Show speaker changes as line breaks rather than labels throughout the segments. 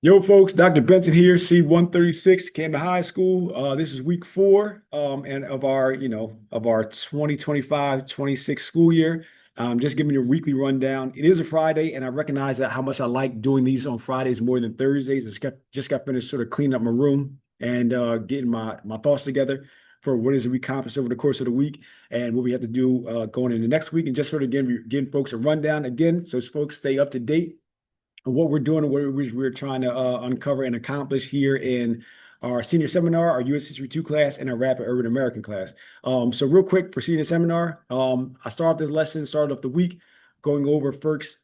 Yo, folks, Dr. Benson here, C136, Camden High School. This is week four, and of our 2025-26 school year. Just giving you a weekly rundown. It is a Friday, and I recognize that how much I like doing these on Fridays more than Thursdays. Just got finished sort of cleaning up my room and getting my thoughts together for what is we accomplished over the course of the week and what we have to do going into next week, and just sort of giving folks a rundown again, so folks stay up to date what we're doing and what we're trying to uncover and accomplish here in our senior seminar, our U.S. History 2 class, and our Rapid Urban American class. So real quick for senior seminar, I started off the week going over folks'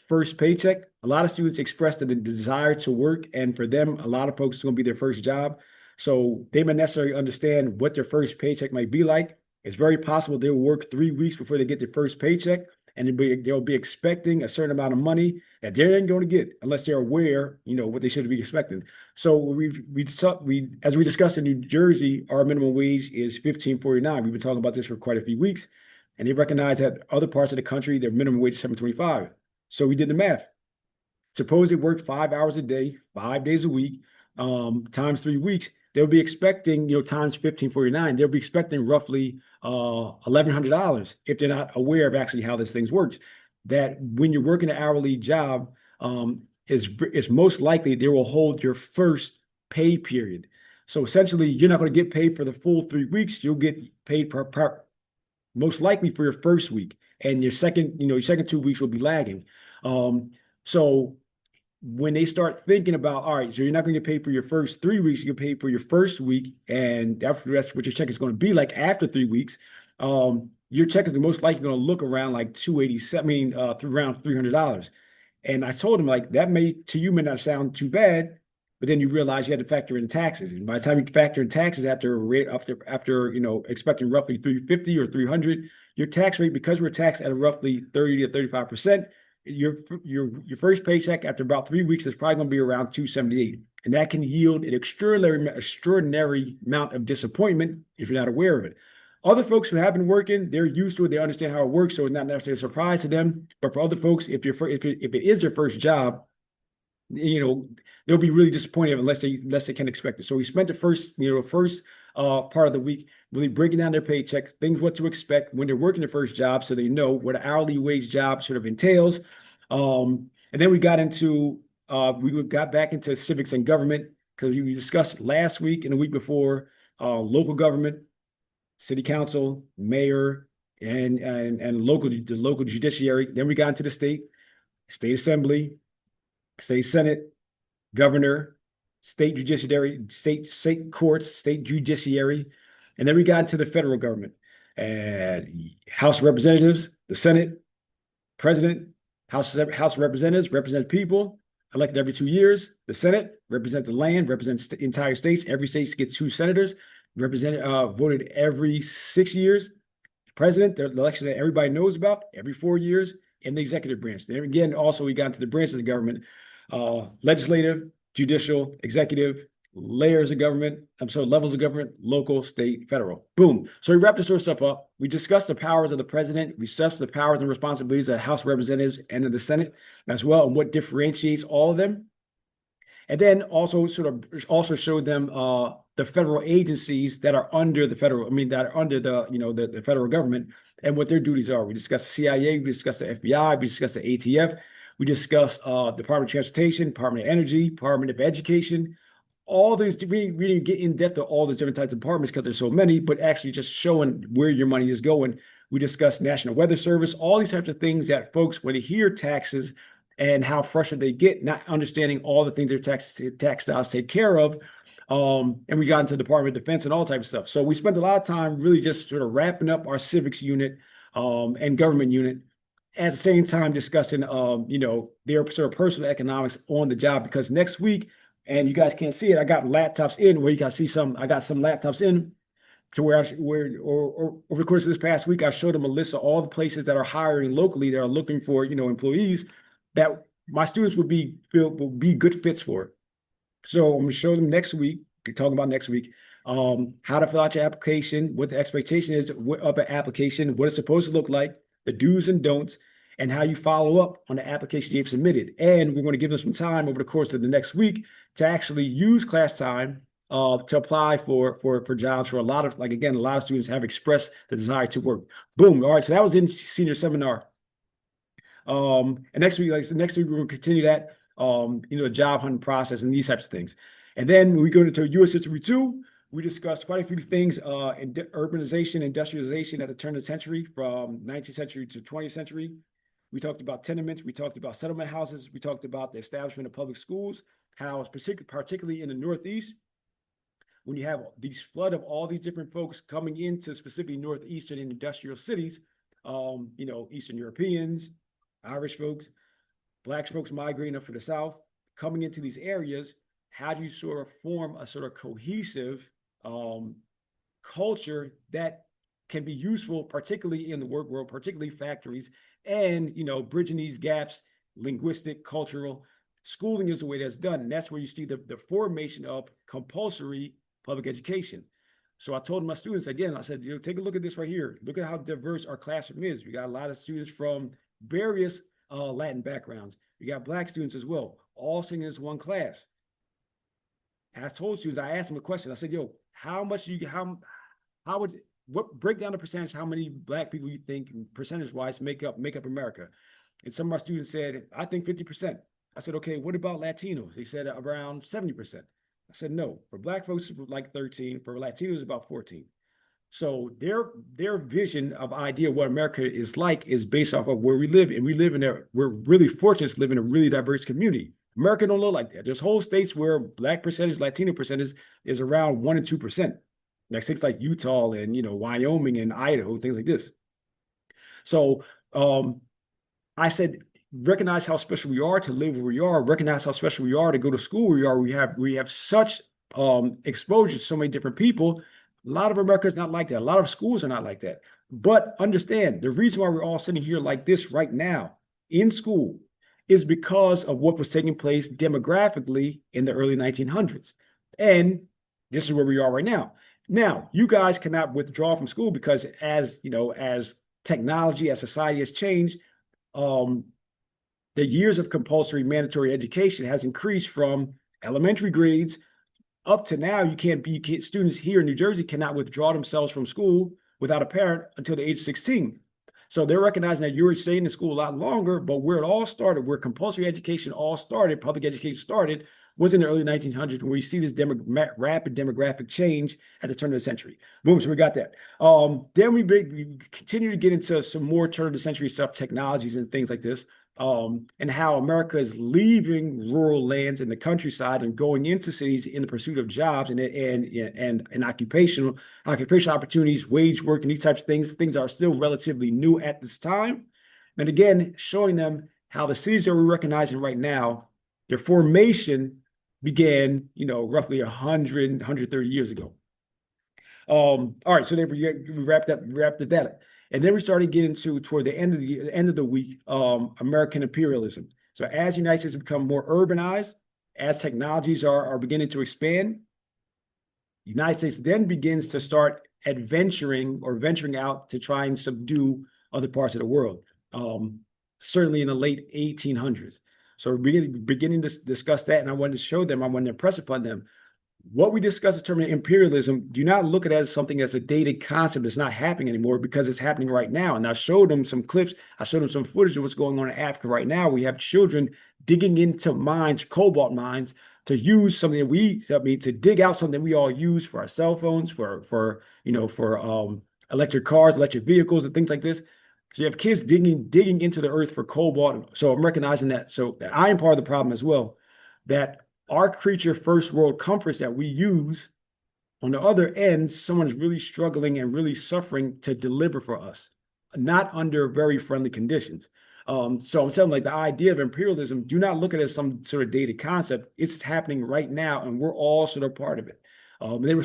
first paycheck. A lot of students expressed the desire to work, and for them, a lot of folks it's going to be their first job. So they may necessarily understand what their first paycheck might be like. It's very possible they'll work 3 weeks before they get their first paycheck, and they'll be expecting a certain amount of money that they ain't going to get unless they're aware, what they should be expecting. So as we discussed in New Jersey, our minimum wage is 15.49. We've been talking about this for quite a few weeks, and they recognize that other parts of the country, their minimum wage is 7.25. So we did the math. Suppose they work 5 hours a day, 5 days a week, times 3 weeks. They'll be expecting, times 15.49. They'll be expecting roughly $1,100 if they're not aware of actually how this thing works. That when you're working an hourly job, it's most likely they will hold your first pay period. So essentially, you're not going to get paid for the full 3 weeks. You'll get paid most likely for your first week, and your second 2 weeks will be lagging. So when they start thinking about, all right, so you're not going to get paid for your first 3 weeks, you get paid for your first week, and that's what your check is going to be like after 3 weeks. Your check is most likely going to look around like 287, around $300. And I told him, like, that may not sound too bad, but then you realize you had to factor in taxes. And by the time you factor in taxes after expecting roughly 350 or 300, your tax rate, because we're taxed at a roughly 30 to 35%, your first paycheck after about 3 weeks is probably going to be around 278, and that can yield an extraordinary amount of disappointment if you're not aware of it. Other folks who have been working, they're used to it, they understand how it works, so it's not necessarily a surprise to them. But for other folks, if it is their first job, they'll be really disappointed unless they can expect it. So we spent the first part of the week really breaking down their paycheck, things what to expect when they're working their first job, so they know what an hourly wage job sort of entails. And then we got back into civics and government, because we discussed last week and the week before local government, city council, mayor, and the local judiciary. Then we got into the state assembly, state senate, governor, state judiciary, state courts, state judiciary, and then we got into the federal government and House of Representatives, the Senate, President. House of Representatives represent people elected every 2 years. The Senate represents the land, represents the entire states. Every state gets two senators voted every 6 years. The president, the election that everybody knows about, every 4 years, and the executive branch. Then again, also we got into the branches of government: legislative, judicial, executive, levels of government, local, state, federal. Boom. So we wrapped this sort of stuff up. We discussed the powers of the president. We discussed the powers and responsibilities of the House of Representatives and of the Senate as well, and what differentiates all of them. And then also showed them the federal agencies that are under the federal government and what their duties are. We discussed the CIA, we discussed the FBI, we discussed the ATF, we discussed Department of Transportation, Department of Energy, Department of Education. All these, we didn't get in depth to all the different types of departments because there's so many, but actually just showing where your money is going. We discussed National Weather Service, all these types of things that folks, when they hear taxes and how frustrated they get, not understanding all the things their tax dollars take care of. And we got into the Department of Defense and all types of stuff. So we spent a lot of time really just sort of wrapping up our civics unit and government unit, at the same time discussing, their sort of personal economics on the job. Because next week, and you guys can't see it, I got laptops in where you can see I got some laptops in to where over the course of this past week, I showed them a list of all the places that are hiring locally that are looking for, employees that my students would be good fits for. So I'm going to show them next week, talking about next week, how to fill out your application, what the expectation is of an application, what it's supposed to look like, the do's and don'ts. and how you follow up on the application you've submitted. And we're going to give them some time over the course of the next week to actually use class time to apply for jobs for a lot of, like, again, a lot of students have expressed the desire to work. Boom. All right. So that was in senior seminar. And next week, like next week, we're going to continue that, the job hunting process and these types of things. And then when we go into U.S. History 2, we discussed quite a few things in urbanization, industrialization at the turn of the century, from 19th century to 20th century. We talked about tenements. We talked about settlement houses. We talked about the establishment of public schools, how particularly in the Northeast, when you have these flood of all these different folks coming into specifically Northeastern and industrial cities, Eastern Europeans, Irish folks, Black folks migrating up from the South, coming into these areas, how do you sort of form a sort of cohesive culture that can be useful, particularly in the work world, particularly factories, and, bridging these gaps, linguistic, cultural. Schooling is the way that's done. And that's where you see the formation of compulsory public education. So I told my students, again, I said, take a look at this right here. Look at how diverse our classroom is. We got a lot of students from various Latin backgrounds. We got Black students as well, all sitting in this one class. And I told students, I asked them a question. I said, what break down the percentage, how many Black people you think percentage-wise make up America? And some of my students said, I think 50%. I said, okay, what about Latinos? They said around 70%. I said, no, for Black folks, it's like 13, for Latinos, about 14. So their vision of idea of what America is like is based off of where we live. And we're really fortunate to live in a really diverse community. America don't look like that. There's whole states where Black percentage, Latino percentage is around 1% and 2%. Like states like Utah and, Wyoming and Idaho, things like this. So I said, recognize how special we are to live where we are, recognize how special we are to go to school where we are. We have such exposure to so many different people. A lot of America is not like that. A lot of schools are not like that. But understand, the reason why we're all sitting here like this right now in school is because of what was taking place demographically in the early 1900s. And this is where we are right now. Now, you guys cannot withdraw from school because as technology, as society has changed, the years of compulsory mandatory education has increased from elementary grades up to now. Students here in New Jersey cannot withdraw themselves from school without a parent until the age of 16. So they're recognizing that you're staying in school a lot longer, but where it all started, where compulsory education all started, public education started, was in the early 1900s, when we see this rapid demographic change at the turn of the century. Boom, so we got that. Then we continue to get into some more turn of the century stuff, technologies and things like this, and how America is leaving rural lands in the countryside and going into cities in the pursuit of jobs and occupational opportunities, wage work, and these types of things. Things are still relatively new at this time. And again, showing them how the cities that we're recognizing right now, their formation began, roughly 130 years ago. All right, so then we wrapped that up. And then we started getting toward the end of the week, American imperialism. So as the United States become more urbanized, as technologies are beginning to expand, the United States then begins to start venturing out to try and subdue other parts of the world, certainly in the late 1800s. So we're beginning to discuss that, and I wanted to impress upon them. What we discuss in terms of imperialism, do not look at it as something that's a dated concept that's not happening anymore, because it's happening right now. And I showed them some clips. I showed them some footage of what's going on in Africa right now. We have children digging into mines, cobalt mines, to use something to dig out something we all use for our cell phones, for electric cars, electric vehicles, and things like this. So you have kids digging into the earth for cobalt. So I'm recognizing that. So I am part of the problem as well, that our creature first world comforts that we use, on the other end, someone is really struggling and really suffering to deliver for us, not under very friendly conditions. So I'm saying, like, the idea of imperialism, do not look at it as some sort of dated concept. It's happening right now, and we're all sort of part of it. They were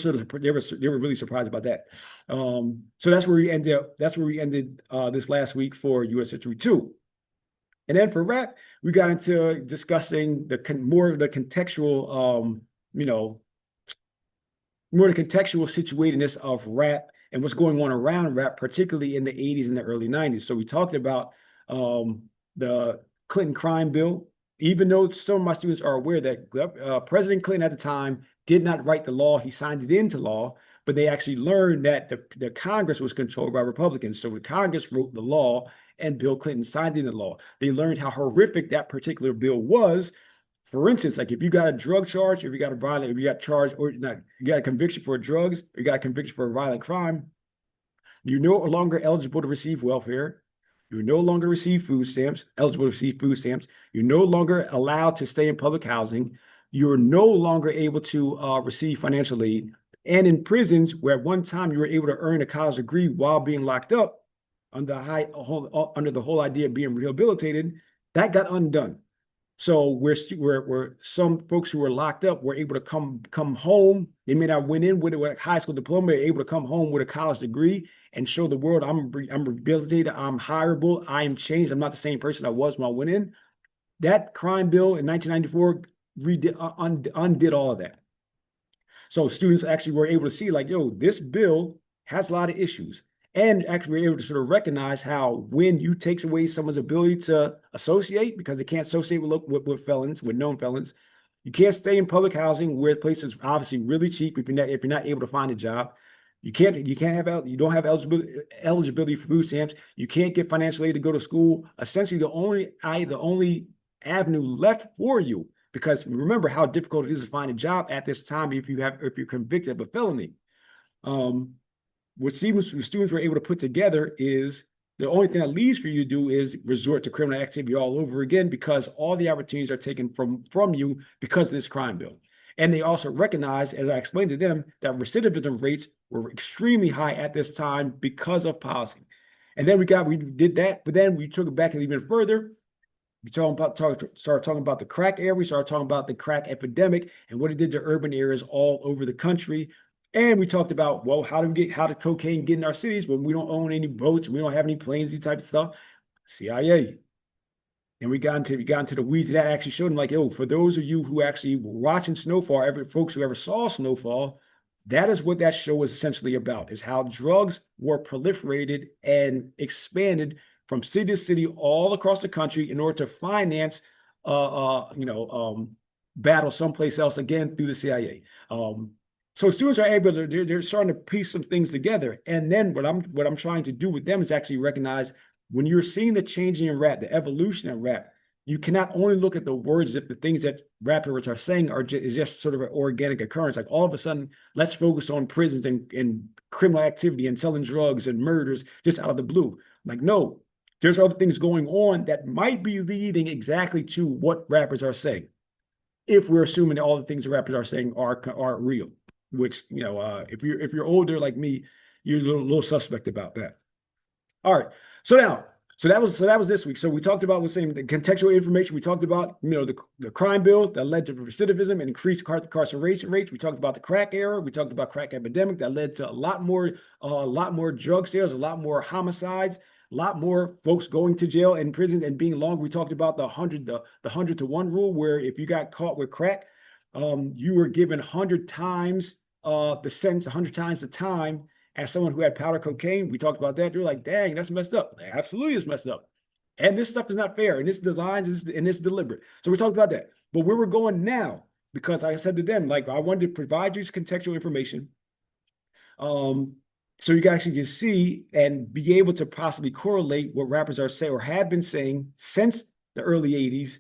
really surprised about that. So that's where we ended. That's where we ended this last week for U.S. History 2. And then for rap, we got into discussing more of the contextual, more the contextual situatedness of rap and what's going on around rap, particularly in the 80s and the early 90s. So we talked about the Clinton crime bill, even though some of my students are aware that President Clinton at the time did not write the law, he signed it into law, but they actually learned that the Congress was controlled by Republicans. So the Congress wrote the law and Bill Clinton signed into law. They learned how horrific that particular bill was. For instance, like if you got a drug charge, if you got a violent, if you got charged or not, you got a conviction for drugs, or you got a conviction for a violent crime, you're no longer eligible to receive welfare. You're no longer receive food stamps, eligible to receive food stamps. You're no longer allowed to stay in public housing. You're no longer able to receive financial aid. And in prisons, where at one time you were able to earn a college degree while being locked up, under the whole idea of being rehabilitated, that got undone. So we're some folks who were locked up were able to come home. They may not went in with a high school diploma, they're able to come home with a college degree and show the world I'm rehabilitated, I'm hireable, I am changed, I'm not the same person I was when I went in. That crime bill in 1994 undid all of that. So students actually were able to see like, yo, this bill has a lot of issues. And actually were able to sort of recognize how when you takes away someone's ability to associate, because they can't associate with felons, with known felons, you can't stay in public housing where the place is obviously really cheap if you're not able to find a job. You don't have eligibility for food stamps. You can't get financial aid to go to school. Essentially, the only avenue left for you, because remember how difficult it is to find a job at this time if you're convicted of a felony. What students were able to put together is the only thing that leaves for you to do is resort to criminal activity all over again, because all the opportunities are taken from you because of this crime bill. And they also recognize, as I explained to them, that recidivism rates were extremely high at this time because of policy. And then we did that, but then we took it back even further. We started talking about the crack era. We started talking about the crack epidemic and what it did to urban areas all over the country. And we talked about, well, how did cocaine get in our cities when we don't own any boats, we don't have any planes, these type of stuff? CIA. And we got into the weeds that actually showed them like, yo, for those of you who actually were watching Snowfall, folks who ever saw Snowfall, that is what that show is essentially about, is how drugs were proliferated and expanded from city to city all across the country in order to finance, battle someplace else again through the CIA. So students are able to, they're starting to piece some things together. And then what I'm trying to do with them is actually recognize when you're seeing the changing in rap, the evolution of rap, you cannot only look at the words if the things that rappers are saying is just sort of an organic occurrence. Like all of a sudden, let's focus on prisons and criminal activity and selling drugs and murders just out of the blue. Like, no, there's other things going on that might be leading exactly to what rappers are saying. If we're assuming that all the things that rappers are saying are real, which, if you're older like me, you're a little suspect about that. All right. So that was this week. So we talked about the contextual information. We talked about, the crime bill that led to recidivism and increased incarceration rates. We talked about the crack era. We talked about crack epidemic that led to a lot more drug sales, a lot more homicides, a lot more folks going to jail and prison and being long. We talked about the 100 to 1 rule, where if you got caught with crack, you were given 100 times the sentence, 100 times the time as someone who had powder cocaine. We talked about that. They're like, dang, that's messed up. Absolutely, it's messed up. And this stuff is not fair. And it's designed and it's deliberate. So we talked about that. But where we're going now, because like I said to them, like I wanted to provide you contextual information. So you actually can see and be able to possibly correlate what rappers are saying or have been saying since the early 80s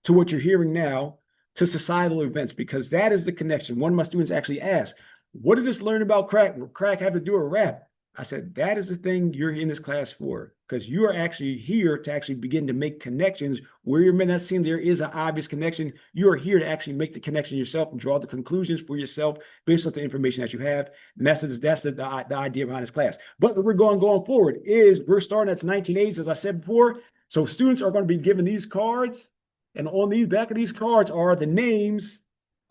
to what you're hearing now to societal events, because that is the connection. One of my students actually asked, what does this learn about crack? What crack have to do with rap? I said, that is the thing you're in this class for, because you are actually here to actually begin to make connections where you may not seem there is an obvious connection. You are here to actually make the connection yourself and draw the conclusions for yourself based on the information that you have. And that's the idea behind this class. But what we're going forward is we're starting at the 1980s, as I said before. So students are going to be given these cards, and on the back of these cards are the names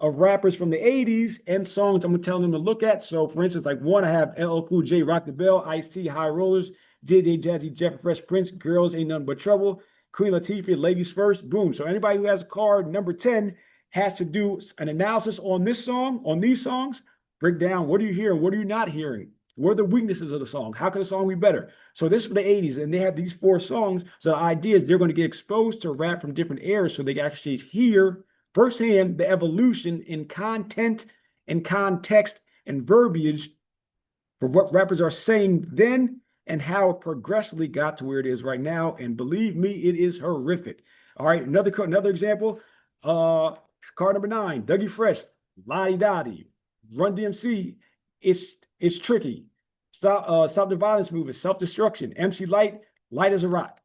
of rappers from the 80s and songs I'm gonna tell them to look at. So for instance, like one, I have LL Cool J, Rock the Bell, Ice-T, High Rollers, JJ, Jazzy Jeff, Fresh Prince, Girls Ain't Nothing But Trouble, Queen Latifah, Ladies First, boom. So anybody who has a card number 10 has to do an analysis on this song, on these songs, break down what are you hearing, what are you not hearing. What are the weaknesses of the song? How can the song be better? So this was the 80s, and they had these 4 songs. So the idea is they're going to get exposed to rap from different eras so they can actually hear firsthand the evolution in content and context and verbiage for what rappers are saying then and how it progressively got to where it is right now. And believe me, it is horrific. All right, another example. Uh, Card number 9, Dougie Fresh, Lottie Dottie, Run DMC. It's tricky. Stop the violence movement, self-destruction. MC Light, light as a rock.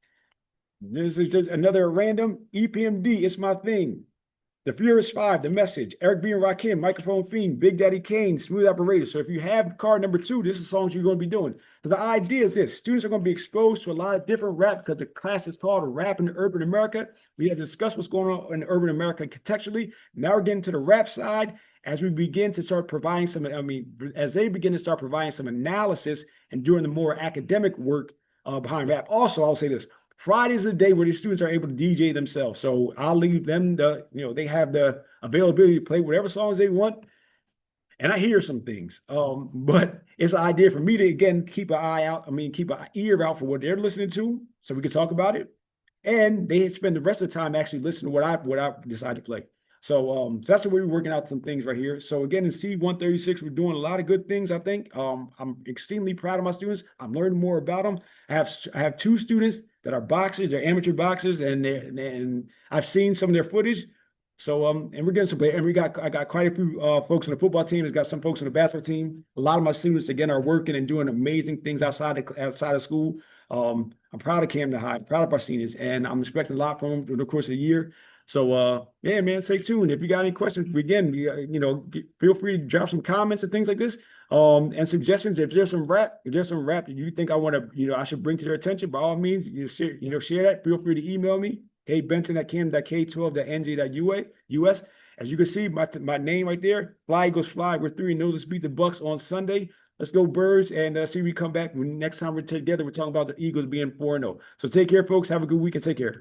This is just another random EPMD. It's my thing. The Furious Five, The Message, Eric B. and Rakim, Microphone Fiend, Big Daddy Kane, Smooth Operator. So if you have card number 2, this is songs you're going to be doing. So the idea is this: students are going to be exposed to a lot of different rap because the class is called Rap in Urban America. We have discussed what's going on in urban America contextually. Now we're getting to the rap side as we begin to start providing some, as they begin to start providing some analysis and doing the more academic work behind rap. Also, I'll say this: Friday is the day where the students are able to DJ themselves. So I'll leave them they have the availability to play whatever songs they want. And I hear some things. But it's an idea for me to, again, keep an eye out. Keep an ear out for what they're listening to so we can talk about it. And they spend the rest of the time actually listening to what I decide to play. So that's the way we're working out some things right here. So again, in C136, we're doing a lot of good things, I think. I'm extremely proud of my students. I'm learning more about them. I have 2 students that are boxers, they're amateur boxers, and I've seen some of their footage. So and we're getting some play, and I got quite a few folks on the football team. There's got some folks on the basketball team. A lot of my students again are working and doing amazing things outside of school. I'm proud of Camden High, proud of our seniors, and I'm expecting a lot from them through the course of the year. So yeah, man, stay tuned. If you got any questions, again, feel free to drop some comments and things like this. And suggestions. If there's some rap that you think I want to, I should bring to their attention, by all means, share that. Feel free to email me. Hey, Benson at K12.NJ.US. As you can see, my name right there. Fly Eagles Fly. We're 3-0 to beat the Bucks on Sunday. Let's go Birds, and see we come back. Next time we're together, we're talking about the Eagles being 4-0. So take care, folks. Have a good week and take care.